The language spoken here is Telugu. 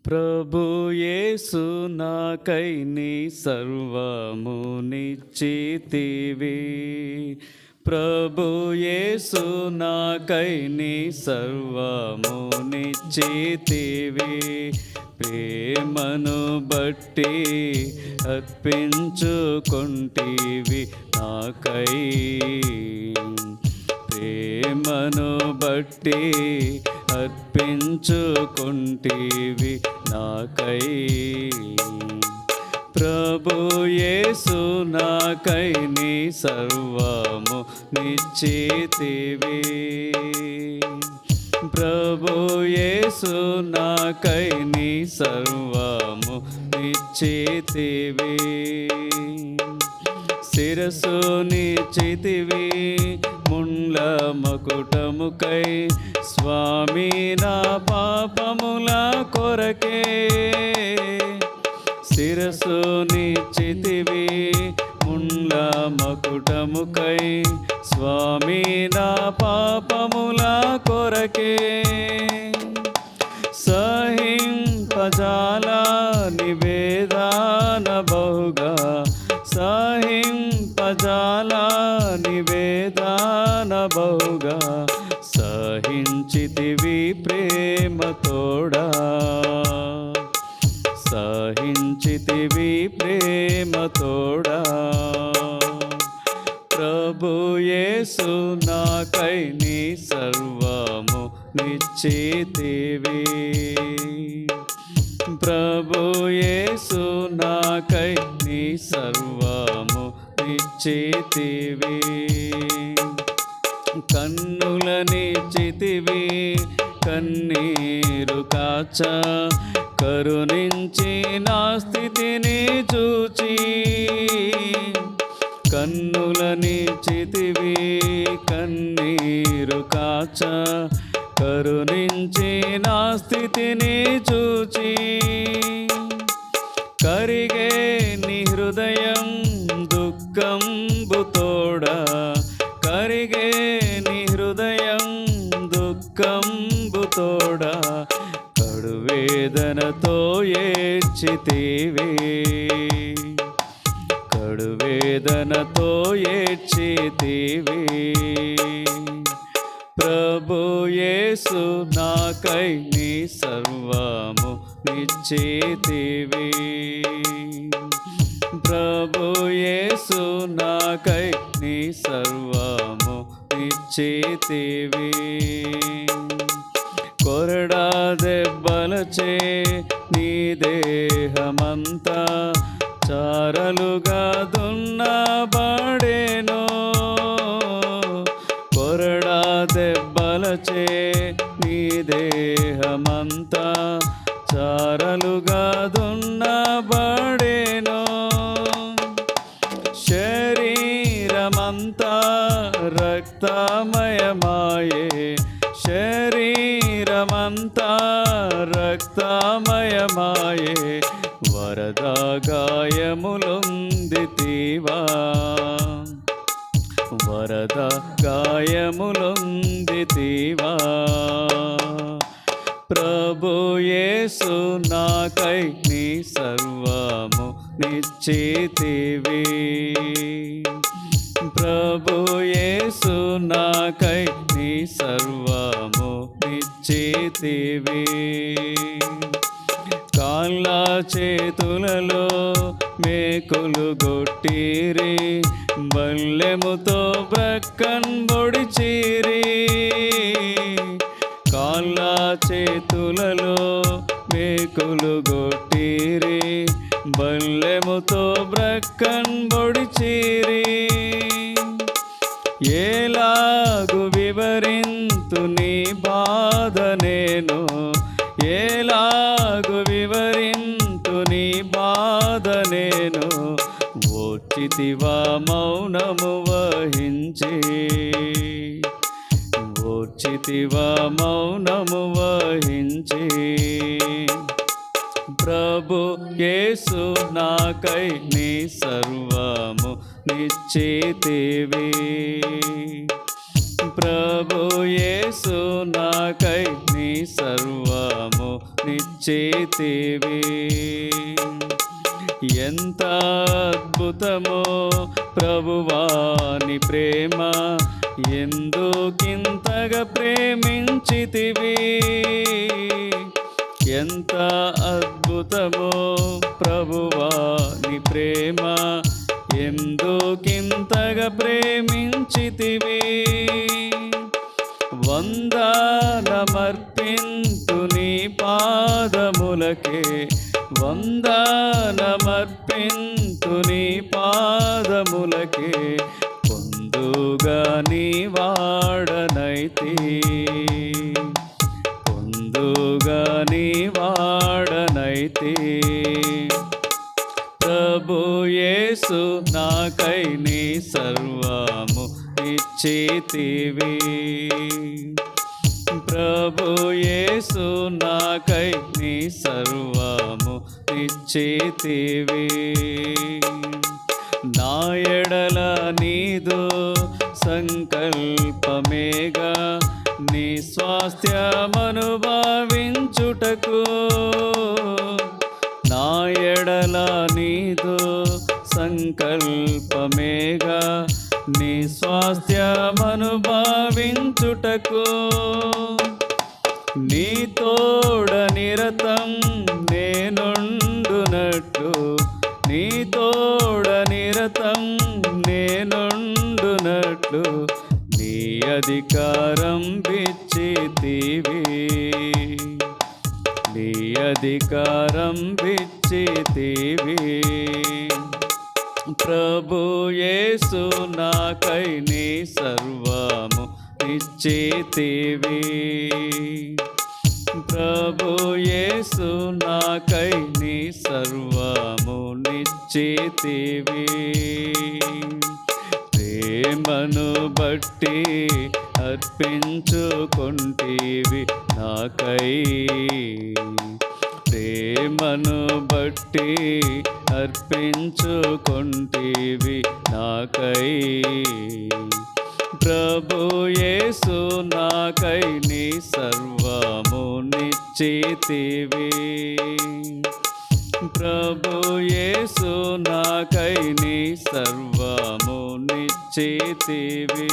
ప్రభు యేసు నాకై నీ సర్వము నిశ్చితివి. ప్రభు యేసు నాకై నీ సర్వము నిశ్చితివి. ప్రేమను బట్టి అర్పించుకొంటివి నాకై. ప్రేమను బట్టి అర్పించుకొంటివి నాకై. ప్రభు యేసు నాకై నీ సర్వము నిశ్చితివి. ప్రభు యేసు నాకై నీ సర్వము నిశ్చితివి. శిరస్సు నిశ్చితివి ముండ్ల మకుటముకై, స్వామి నా పాపముల కొరకే. శిరస్సు నిశ్చితివి ముండ్ల మకుటముకై, స్వామి నా పాపముల కొరకే. సహింపజాలా నివేదన బహుగా, సహింపజాలా నివేదన బహుగా, సహించితివి ప్రేమతోడా. సహించితివి ప్రేమతోడా. ప్రభు యేసు నాకై నీ సర్వము నిశ్చితివి. ప్రభు యేసు నాకై నీ సర్వము నిశ్చితివి. కన్నుల నిశ్చితివి కన్నీరు కాచ, కరుణించి నా స్థితిని చూచి. కన్నుల నిశ్చితివి కన్నీరు కాచ, కరుణించి నా స్థితిని చూచి. కరిగే నీ హృదయం దుఃఖంబుతోడా, కరిగే నీ హృదయం దుఃఖంబుతోడా. కడువేదనతో ఏడ్చితివి, కడువేదనతో ఏడ్చితివి. ప్రభు యేసు నాకై నీ సర్వము నిశ్చితివి. ప్రభు యేసు నాకై నీ సర్వము నిశ్చితివి. కొరడా దెబ్బలచే నీ దేహమంతా చారలుగా దున్నబడెను. కొరడా దెబ్బలచే నీ దేహమంతా చారలుగా దున్నబడెను. శరీరమంతా రక్తమయమాయే, శరీరమంతా రక్తమయమాయే. వరద గాయములొందితివా, వరద గాయములొందితివా. ప్రభు యేసు నాకై నీ సర్వము నిశ్చితివి. ప్రభు యేసు నాకై నీ సర్వము నిశ్చితివి. కాళ్ళ చేతులలో మేకులు గొట్టిరి, బల్లెముతో బ్రక్కన్ బొడిచిరి. కాళ్ళ చేతులలో మేకులు గొట్టిరి, బల్లెముతో బ్రక్కన్ బొడిచిరి. ఎలాగు వివరింతు నీ బాధ నేను, ఎలాగు వివరింతు నీ బాధ నేను. ఓర్చితివా మౌనము వహించి, ఓర్చితివా మౌనము వహించి. ప్రభు యేసు నాకై నీ సర్వము నిశ్చితివి. ప్రభు యేసు నాకై నీ సర్వము నిశ్చితివి. నిశ్చేతివి. ఎంత అద్భుతమో ప్రభువాని ప్రేమ, ఎందుకింతగా ప్రేమించితివి. ఎంత అద్భుతమో ప్రభువాని ప్రేమ, ఎందుకింతగా ప్రేమించితివి. వందనమర్పింతు నీ పాదములకే, వందనమర్పింతు నీ పాదములకే, పొందుగా నీ వాడనైతి, పొందుగా నీ వాడనైతి. ప్రభు యేసు నాకై నీ సర్వము ఇచ్చితివి. ప్రభు యేసు నాకై నీ సర్వము ఇచ్చితివి. నా ఎడల నీదు సంకల్పమేగా, నీ స్వాస్థ్యమనుభవించుటకు. నా ఎడల నీదు సంకల్పమేగా, నీ స్వాస్థ్యమనుభవించుటకు. నీ తోడ నిరతం నేనుండునట్లు, నీ తోడ నిరతం నేనుండునట్లు, నీ అధికారం బిచ్చితివి, నీ అధికారం బిచ్చితివి. ప్రభు యేసు నాకై నీ సర్వము ఇచ్చితివి. ప్రభు యేసు నాకై నీ సర్వము నిశ్చితివి. ప్రేమను బట్టి అర్పించుకొంటివి నాకై, ప్రేమను బట్టి అర్పించుకొంటివి నాకై. ప్రభు యేసు నాకై నీ సర్వము నిశ్చితివి. ప్రభు యేసు నాకై నీ సర్వము నిశ్చితివి.